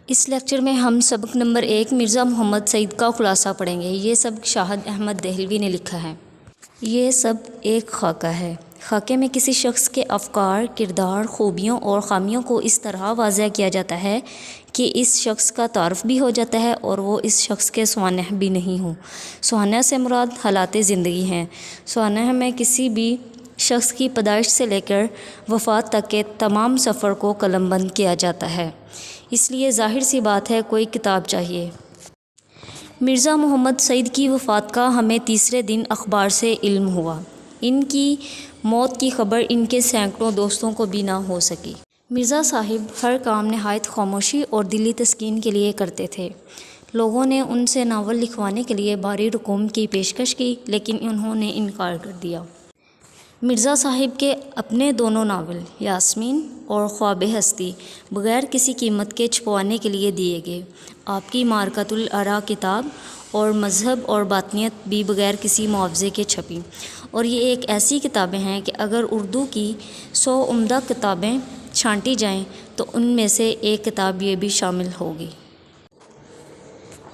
اس lecture میں ہم سبق نمبر 1 مرزا محمد سعید کا خلاصہ پڑھیں گے۔ یہ سبق شاہد احمد دہلوی نے لکھا ہے۔ یہ سب ایک خاکہ ہے۔ خاکے میں کسی شخص کے افکار، کردار، خوبیوں اور خامیوں کو اس طرح واضح کیا جاتا ہے کہ اس شخص کا تعارف بھی ہو جاتا ہے اور وہ اس شخص کے سوانح بھی نہیں ہوں۔ سوانح سے مراد حالات زندگی ہیں۔ سوانح میں کسی بھی شخص کی پیدائش سے لے کر وفات تک کے تمام سفر کو قلم بند کیا جاتا ہے۔ اس لیے ظاہر سی بات ہے کوئی کتاب چاہیے۔ مرزا محمد سعید کی وفات کا ہمیں تیسرے دن اخبار سے علم ہوا۔ ان کی موت کی خبر ان کے سینکڑوں دوستوں کو بھی نہ ہو سکی۔ مرزا صاحب ہر کام نہایت خاموشی اور دلی تسکین کے لیے کرتے تھے۔ لوگوں نے ان سے ناول لکھوانے کے لیے بھاری رقوم کی پیشکش کی لیکن انہوں نے انکار کر دیا۔ مرزا صاحب کے اپنے دونوں ناول یاسمین اور خواب ہستی بغیر کسی قیمت کے چھپوانے کے لیے دیے گئے۔ آپ کی معرکۃ الآراء کتاب اور مذہب اور باطنیت بھی بغیر کسی معاوضے کے چھپی، اور یہ ایک ایسی کتابیں ہیں کہ اگر اردو کی 100 عمدہ کتابیں چھانٹی جائیں تو ان میں سے ایک کتاب یہ بھی شامل ہوگی۔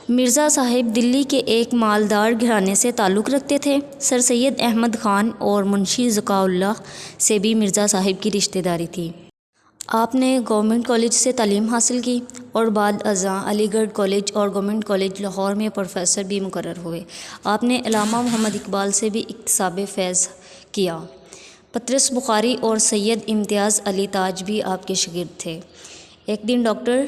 مرزا صاحب دلی کے ایک مالدار گھرانے سے تعلق رکھتے تھے۔ سر سید احمد خان اور منشی ذکاء اللہ سے بھی مرزا صاحب کی رشتہ داری تھی۔ آپ نے گورنمنٹ کالج سے تعلیم حاصل کی اور بعد ازاں علی گڑھ کالج اور گورنمنٹ کالج لاہور میں پروفیسر بھی مقرر ہوئے۔ آپ نے علامہ محمد اقبال سے بھی اکتساب فیض کیا۔ پطرس بخاری اور سید امتیاز علی تاج بھی آپ کے شاگرد تھے۔ ایک دن ڈاکٹر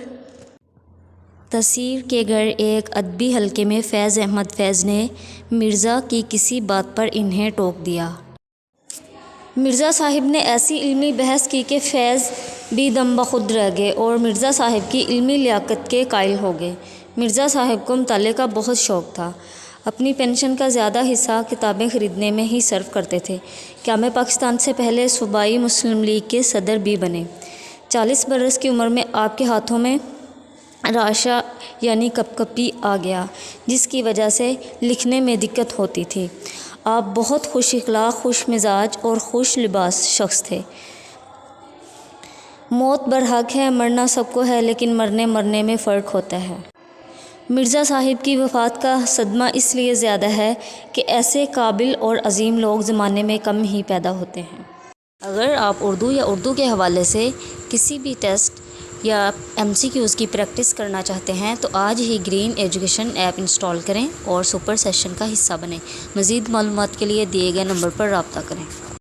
تیسیر کے گھر ایک ادبی حلقے میں فیض احمد فیض نے مرزا کی کسی بات پر انہیں ٹوک دیا۔ مرزا صاحب نے ایسی علمی بحث کی کہ فیض بھی دم بخود رہ گئے اور مرزا صاحب کی علمی لیاقت کے قائل ہو گئے۔ مرزا صاحب کو مطالعے کا بہت شوق تھا۔ اپنی پینشن کا زیادہ حصہ کتابیں خریدنے میں ہی صرف کرتے تھے۔ قیام پاکستان سے پہلے صوبائی مسلم لیگ کے صدر بھی بنے۔ 40 برس کی عمر میں آپ کے ہاتھوں میں رعشہ یعنی کپکپی آ گیا، جس کی وجہ سے لکھنے میں دقت ہوتی تھی۔ آپ بہت خوش اخلاق، خوش مزاج اور خوش لباس شخص تھے۔ موت برحق ہے، مرنا سب کو ہے، لیکن مرنے میں فرق ہوتا ہے۔ مرزا صاحب کی وفات کا صدمہ اس لیے زیادہ ہے کہ ایسے قابل اور عظیم لوگ زمانے میں کم ہی پیدا ہوتے ہیں۔ اگر آپ اردو یا اردو کے حوالے سے کسی بھی ٹیسٹ یا MCQs کی پریکٹس کرنا چاہتے ہیں تو آج ہی گرین ایجوکیشن ایپ انسٹال کریں اور سپر سیشن کا حصہ بنیں۔ مزید معلومات کے لیے دیے گئے نمبر پر رابطہ کریں۔